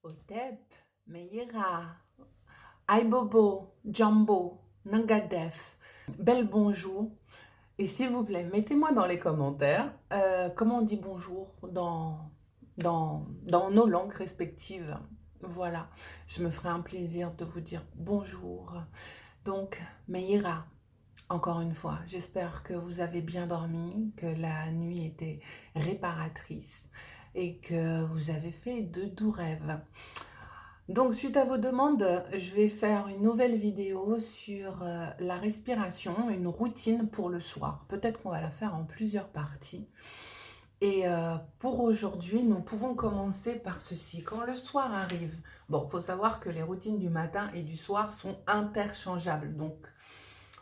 Otep, Meira, Aibobo, Jumbo, Nangadef, bel bonjour. Et s'il vous plaît, mettez-moi dans les commentaires comment on dit bonjour dans nos langues respectives. Voilà, je me ferai un plaisir de vous dire bonjour. Donc, Meira, encore une fois, j'espère que vous avez bien dormi, que la nuit était réparatrice et que vous avez fait de doux rêves. Donc, suite à vos demandes, je vais faire une nouvelle vidéo sur la respiration, une routine pour le soir. Peut-être qu'on va la faire en plusieurs parties. Et pour aujourd'hui, nous pouvons commencer par ceci. Quand le soir arrive, bon, il faut savoir que les routines du matin et du soir sont interchangeables. Donc,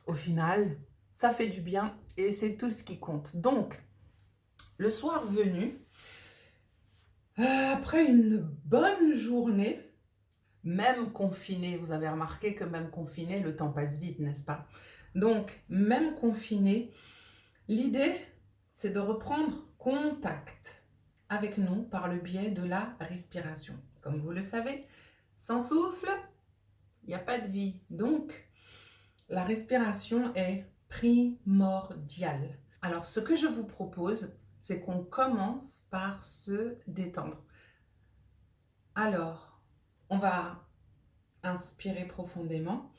au final, ça fait du bien et c'est tout ce qui compte. Donc, le soir venu, après une bonne journée, même confiné, vous avez remarqué que même confiné, le temps passe vite, n'est-ce pas? Donc, même confiné, l'idée, c'est de reprendre contact avec nous par le biais de la respiration. Comme vous le savez, sans souffle, il n'y a pas de vie. Donc, la respiration est primordiale. Alors, ce que je vous propose, c'est qu'on commence par se détendre. Alors, on va inspirer profondément,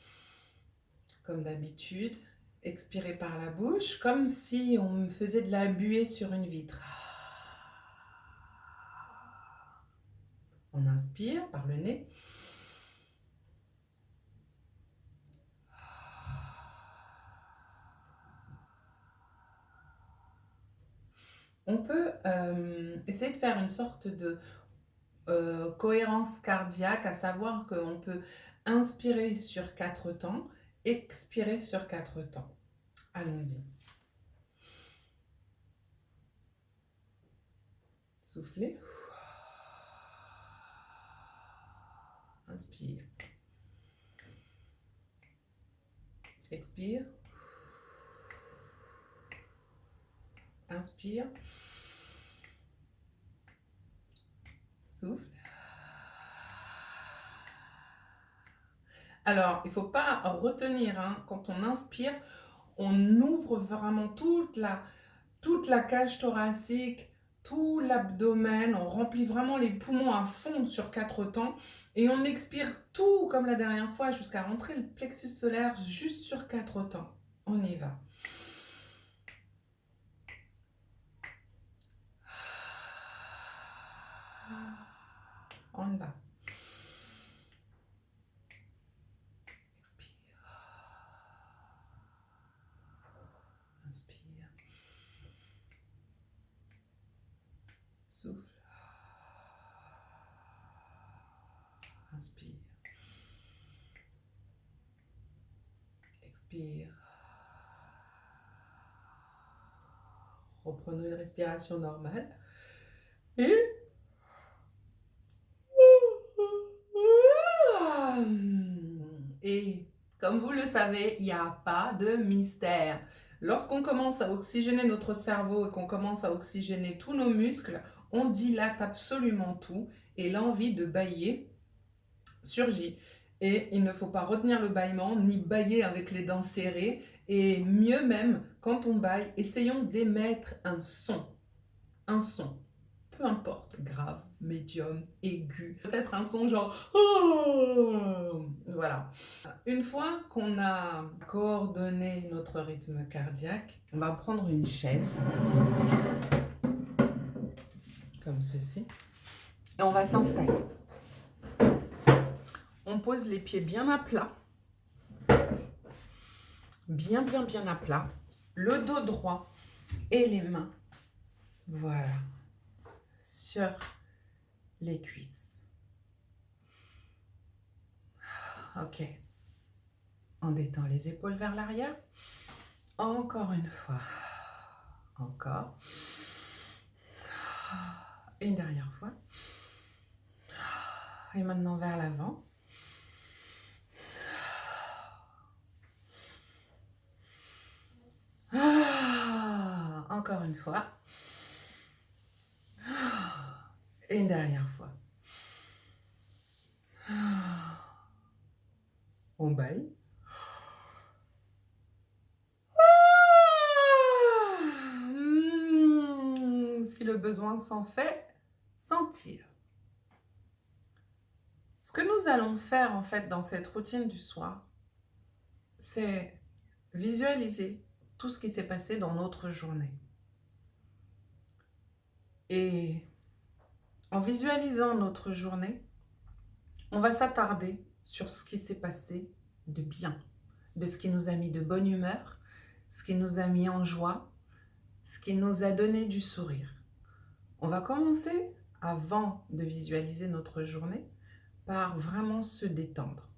comme d'habitude. Expirer par la bouche, comme si on me faisait de la buée sur une vitre. On inspire par le nez. On peut essayer de faire une sorte de cohérence cardiaque, à savoir qu'on peut inspirer sur 4 temps, expirer sur 4 temps. Allons-y. Soufflez. Inspire. Expire. Inspire. Souffle. Alors, il ne faut pas retenir, hein, quand on inspire, on ouvre vraiment toute la cage thoracique, tout l'abdomen, on remplit vraiment les poumons à fond sur 4 temps et on expire tout comme la dernière fois jusqu'à rentrer le plexus solaire juste sur 4 temps. On y va. On y va. Expire. Inspire. Souffle. Inspire. Expire. Reprenons une respiration normale. Et comme vous le savez, il n'y a pas de mystère. Lorsqu'on commence à oxygéner notre cerveau et qu'on commence à oxygéner tous nos muscles, on dilate absolument tout et l'envie de bâiller surgit. Et il ne faut pas retenir le bâillement ni bâiller avec les dents serrées. Et mieux même, quand on bâille, essayons d'émettre un son. Un son. Peu importe, grave, médium, aigu. Peut-être un son genre... Voilà. Une fois qu'on a coordonné notre rythme cardiaque, on va prendre une chaise, comme ceci, et on va s'installer. On pose les pieds bien à plat, bien à plat, le dos droit et les mains, voilà, sur les cuisses. Ok. On détend les épaules vers l'arrière. Encore une fois. Encore. Une dernière fois. Et maintenant vers l'avant. Encore une fois. Et une dernière fois. profond bail. Si le besoin s'en fait, sentir. Ce que nous allons faire en fait dans cette routine du soir, c'est visualiser tout ce qui s'est passé dans notre journée. Et en visualisant notre journée, on va s'attarder sur ce qui s'est passé de bien, de ce qui nous a mis de bonne humeur, ce qui nous a mis en joie, ce qui nous a donné du sourire. On va commencer, avant de visualiser notre journée, par vraiment se détendre.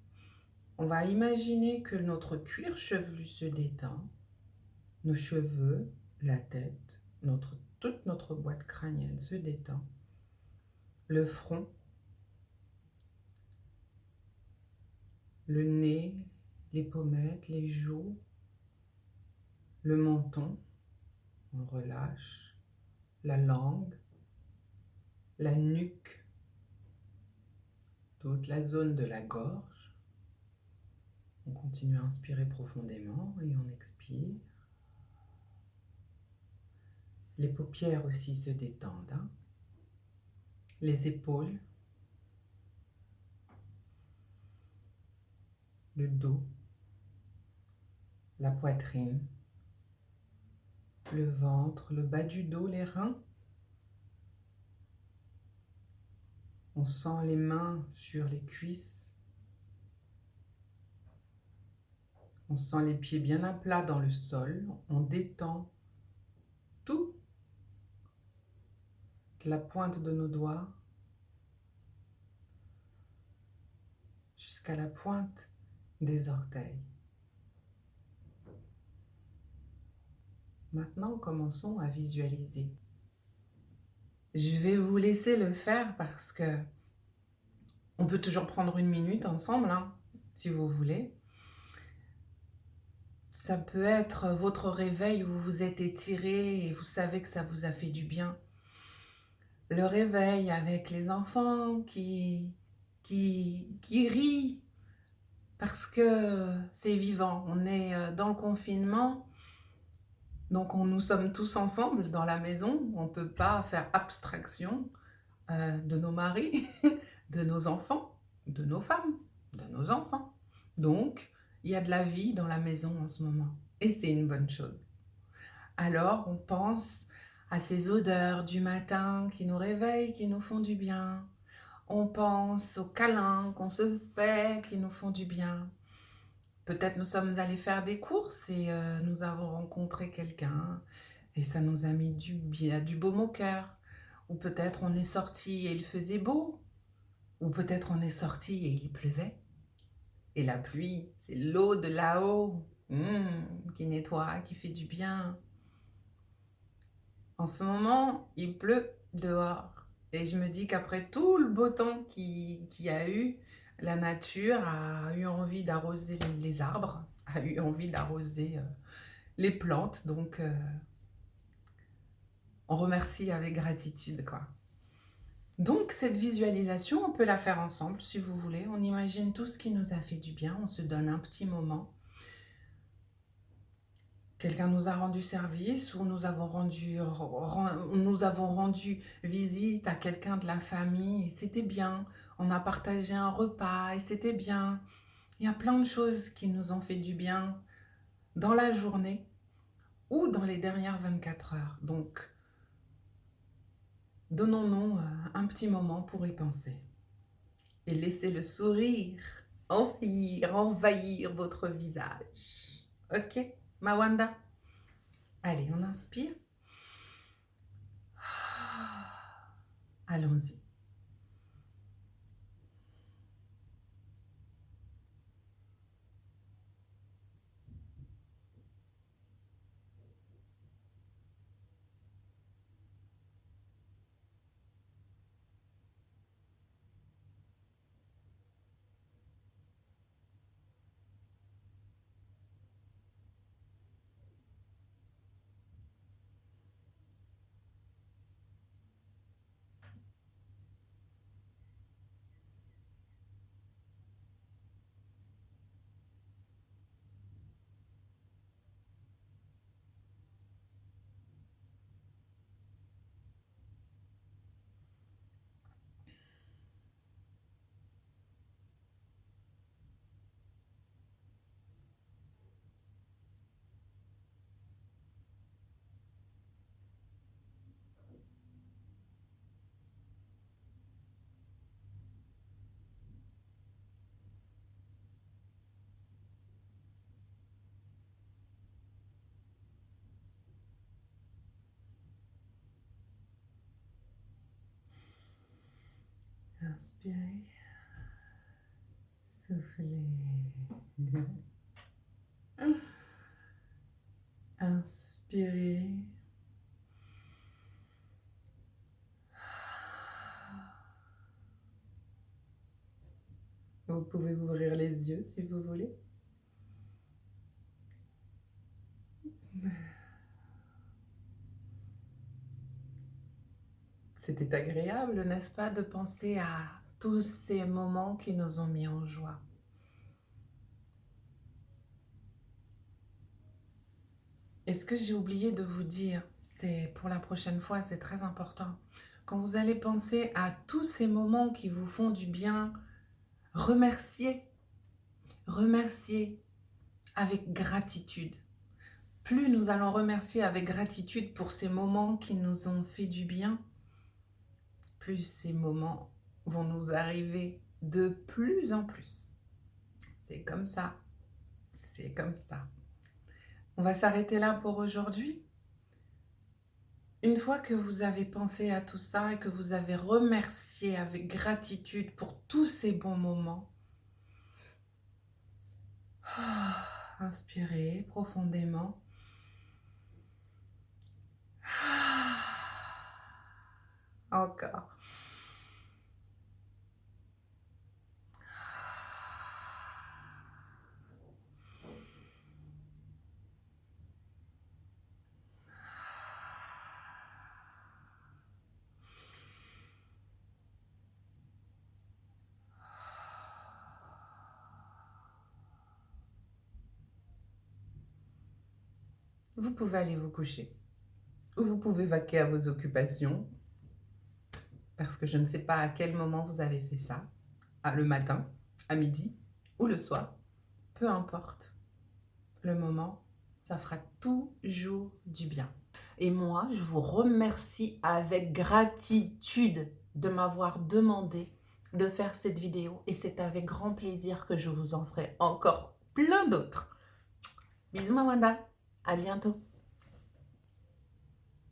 On va imaginer que notre cuir chevelu se détend, nos cheveux, la tête, toute notre boîte crânienne se détend, le front, le nez, les pommettes, les joues, le menton, on relâche, la langue, la nuque, toute la zone de la gorge. On continue à inspirer profondément et on expire. Les paupières aussi se détendent, hein. Les épaules, le dos, la poitrine, le ventre, le bas du dos, les reins. On sent les mains sur les cuisses. On sent les pieds bien à plat dans le sol. On détend tout, la pointe de nos doigts jusqu'à la pointe des orteils. Maintenant, commençons à visualiser. Je vais vous laisser le faire parce que on peut toujours prendre une minute ensemble, hein, si vous voulez. Ça peut être votre réveil où vous vous êtes étiré et vous savez que ça vous a fait du bien. Le réveil avec les enfants qui rient parce que c'est vivant. On est dans le confinement, donc nous sommes tous ensemble dans la maison. On ne peut pas faire abstraction de nos maris, de nos enfants, de nos femmes, de nos enfants. Donc, il y a de la vie dans la maison en ce moment. Et c'est une bonne chose. Alors, on pense à ces odeurs du matin qui nous réveillent, qui nous font du bien. On pense aux câlins qu'on se fait, qui nous font du bien. Peut-être nous sommes allés faire des courses et nous avons rencontré quelqu'un et ça nous a mis du bien, du baume au cœur. Ou peut-être on est sorti et il faisait beau. Ou peut-être on est sorti et il pleuvait. Et la pluie, c'est l'eau de là-haut qui nettoie, qui fait du bien. En ce moment, il pleut dehors. Et je me dis qu'après tout le beau temps qu'il y a eu, la nature a eu envie d'arroser les arbres, a eu envie d'arroser les plantes. Donc, on remercie avec gratitude, quoi. Donc, cette visualisation, on peut la faire ensemble, si vous voulez. On imagine tout ce qui nous a fait du bien. On se donne un petit moment. Quelqu'un nous a rendu service ou nous avons rendu visite à quelqu'un de la famille et c'était bien. On a partagé un repas et c'était bien. Il y a plein de choses qui nous ont fait du bien dans la journée ou dans les dernières 24 heures. Donc, donnons-nous un petit moment pour y penser et laissez le sourire envahir votre visage. Ok, Mawanda? Allez, on inspire. Allons-y. Inspirez. Soufflez. Inspirez. Vous pouvez ouvrir les yeux si vous voulez. C'était agréable, n'est-ce pas, de penser à tous ces moments qui nous ont mis en joie. Et ce que j'ai oublié de vous dire, c'est pour la prochaine fois, c'est très important. Quand vous allez penser à tous ces moments qui vous font du bien, remerciez. Remerciez avec gratitude. Plus nous allons remercier avec gratitude pour ces moments qui nous ont fait du bien, plus ces moments vont nous arriver de plus en plus. C'est comme ça. C'est comme ça. On va s'arrêter là pour aujourd'hui. Une fois que vous avez pensé à tout ça et que vous avez remercié avec gratitude pour tous ces bons moments, inspirez profondément. Encore. Vous pouvez aller vous coucher. Ou vous pouvez vaquer à vos occupations. Parce que je ne sais pas à quel moment vous avez fait ça. Le matin, à midi ou le soir. Peu importe. Le moment, ça fera toujours du bien. Et moi, je vous remercie avec gratitude de m'avoir demandé de faire cette vidéo. Et c'est avec grand plaisir que je vous en ferai encore plein d'autres. Bisous Mawanda, à bientôt.